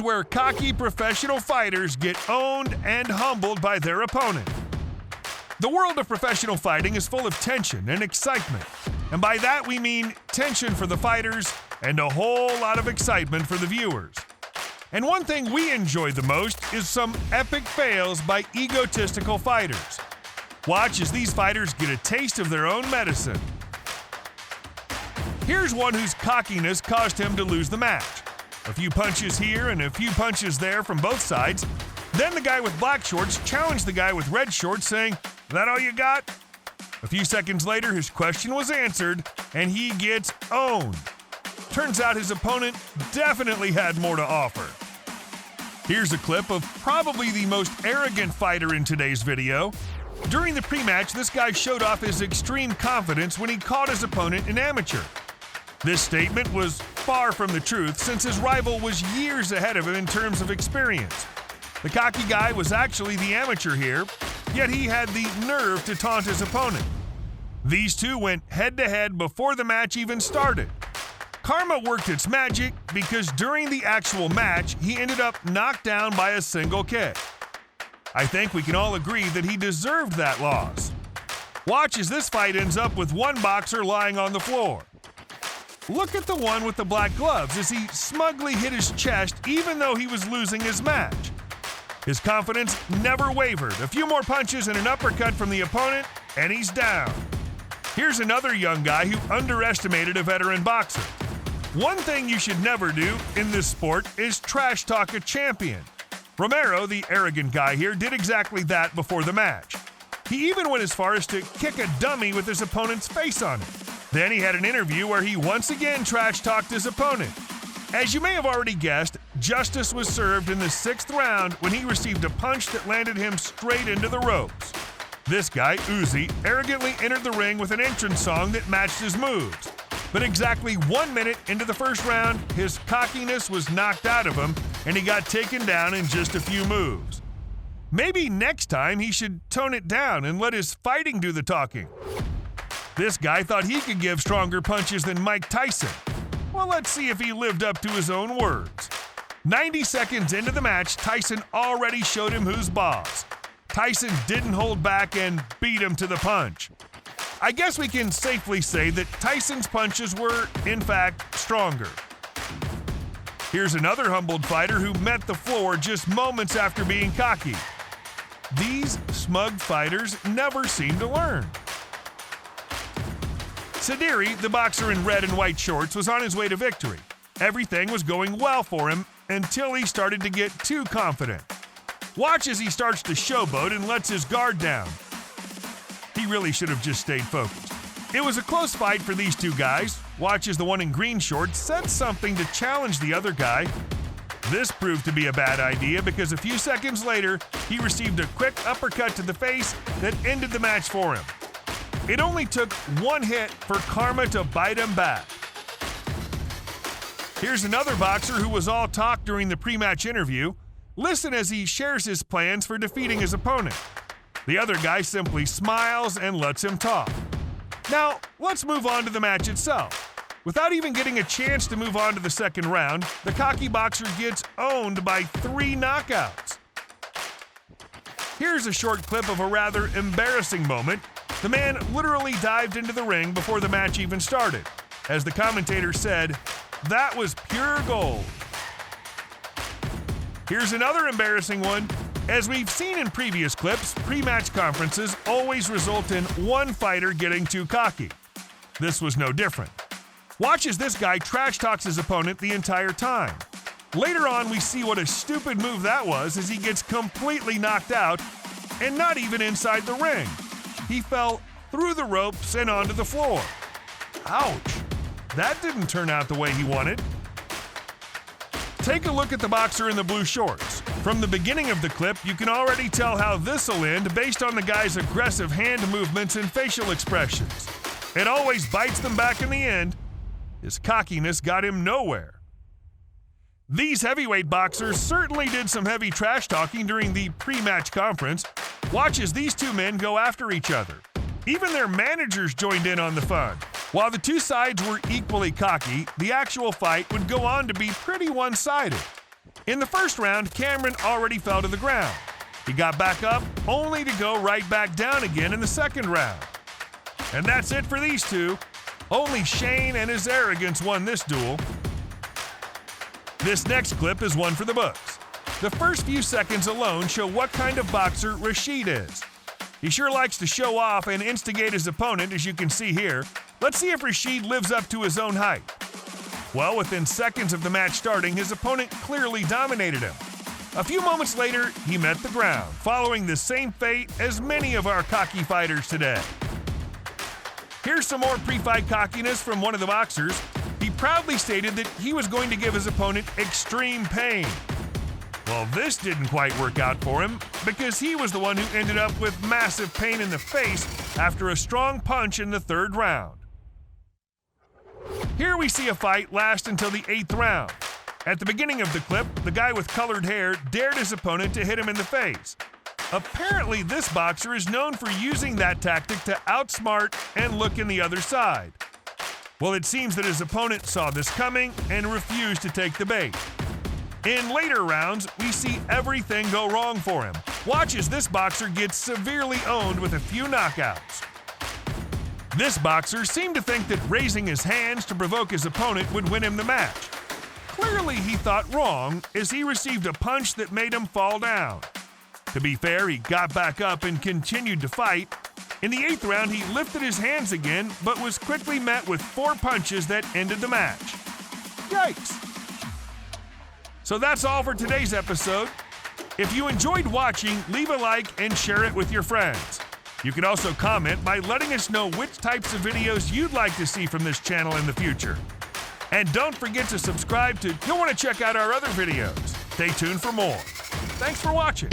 where cocky professional fighters get owned and humbled by their opponent. The world of professional fighting is full of tension and excitement, and by that we mean tension for the fighters and a whole lot of excitement for the viewers. And one thing we enjoy the most is some epic fails by egotistical fighters. Watch as these fighters get a taste of their own medicine. Here's one whose cockiness caused him to lose the match. A few punches here and a few punches there from both sides. Then the guy with black shorts challenged the guy with red shorts, saying, "That all you got?" A few seconds later, his question was answered, and he gets owned. Turns out his opponent definitely had more to offer. Here's a clip of probably the most arrogant fighter in today's video. During the pre-match, this guy showed off his extreme confidence when he called his opponent an amateur. This statement was far from the truth, since his rival was years ahead of him in terms of experience. The cocky guy was actually the amateur here, yet he had the nerve to taunt his opponent. These two went head-to-head before the match even started. Karma worked its magic because during the actual match, he ended up knocked down by a single kick. I think we can all agree that he deserved that loss. Watch as this fight ends up with one boxer lying on the floor. Look at the one with the black gloves as he smugly hit his chest even though he was losing his match. His confidence never wavered. A few more punches and an uppercut from the opponent, and he's down. Here's another young guy who underestimated a veteran boxer. One thing you should never do in this sport is trash talk a champion. Romero, the arrogant guy here, did exactly that before the match. He even went as far as to kick a dummy with his opponent's face on it. Then he had an interview where he once again trash-talked his opponent. As you may have already guessed, justice was served in the 6th round when he received a punch that landed him straight into the ropes. This guy, Uzi, arrogantly entered the ring with an entrance song that matched his moves. But exactly 1 minute into the first round, his cockiness was knocked out of him, and he got taken down in just a few moves. Maybe next time he should tone it down and let his fighting do the talking. This guy thought he could give stronger punches than Mike Tyson. Well, let's see if he lived up to his own words. 90 seconds into the match, Tyson already showed him who's boss. Tyson didn't hold back and beat him to the punch. I guess we can safely say that Tyson's punches were, in fact, stronger. Here's another humbled fighter who met the floor just moments after being cocky. These smug fighters never seem to learn. Sadiri, the boxer in red and white shorts, was on his way to victory. Everything was going well for him until he started to get too confident. Watch as he starts to showboat and lets his guard down. He really should have just stayed focused. It was a close fight for these two guys. Watch as the one in green shorts said something to challenge the other guy. This proved to be a bad idea because a few seconds later, he received a quick uppercut to the face that ended the match for him. It only took one hit for Karma to bite him back. Here's another boxer who was all talk during the pre-match interview. Listen as he shares his plans for defeating his opponent. The other guy simply smiles and lets him talk. Now, let's move on to the match itself. Without even getting a chance to move on to the second round, the cocky boxer gets owned by 3 knockouts. Here's a short clip of a rather embarrassing moment. The man literally dived into the ring before the match even started. As the commentator said, "That was pure gold." Here's another embarrassing one. As we've seen in previous clips, pre-match conferences always result in one fighter getting too cocky. This was no different. Watch as this guy trash talks his opponent the entire time. Later on, we see what a stupid move that was as he gets completely knocked out and not even inside the ring. He fell through the ropes and onto the floor. Ouch. That didn't turn out the way he wanted. Take a look at the boxer in the blue shorts. From the beginning of the clip, you can already tell how this'll end based on the guy's aggressive hand movements and facial expressions. It always bites them back in the end. His cockiness got him nowhere. These heavyweight boxers certainly did some heavy trash talking during the pre-match conference. Watch as these two men go after each other. Even their managers joined in on the fun. While the two sides were equally cocky, the actual fight would go on to be pretty one-sided. In the first round, Cameron already fell to the ground. He got back up, only to go right back down again in the second round. And that's it for these two. Only Shane and his arrogance won this duel. This next clip is one for the books. The first few seconds alone show what kind of boxer Rashid is. He sure likes to show off and instigate his opponent, as you can see here. Let's see if Rashid lives up to his own hype. Well, within seconds of the match starting, his opponent clearly dominated him. A few moments later, he met the ground, following the same fate as many of our cocky fighters today. Here's some more pre-fight cockiness from one of the boxers. He proudly stated that he was going to give his opponent extreme pain. Well, this didn't quite work out for him, because he was the one who ended up with massive pain in the face after a strong punch in the third round. Here we see a fight last until the 8th round. At the beginning of the clip, the guy with colored hair dared his opponent to hit him in the face. Apparently, this boxer is known for using that tactic to outsmart and look in the other side. Well, it seems that his opponent saw this coming and refused to take the bait. In later rounds, we see everything go wrong for him. Watch as this boxer gets severely owned with a few knockouts. This boxer seemed to think that raising his hands to provoke his opponent would win him the match. Clearly, he thought wrong, as he received a punch that made him fall down. To be fair, he got back up and continued to fight. In the 8th round, he lifted his hands again, but was quickly met with 4 punches that ended the match. Yikes! So that's all for today's episode. If you enjoyed watching, leave a like and share it with your friends. You can also comment by letting us know which types of videos you'd like to see from this channel in the future. And don't forget to subscribe you'll want to check out our other videos. Stay tuned for more. Thanks for watching.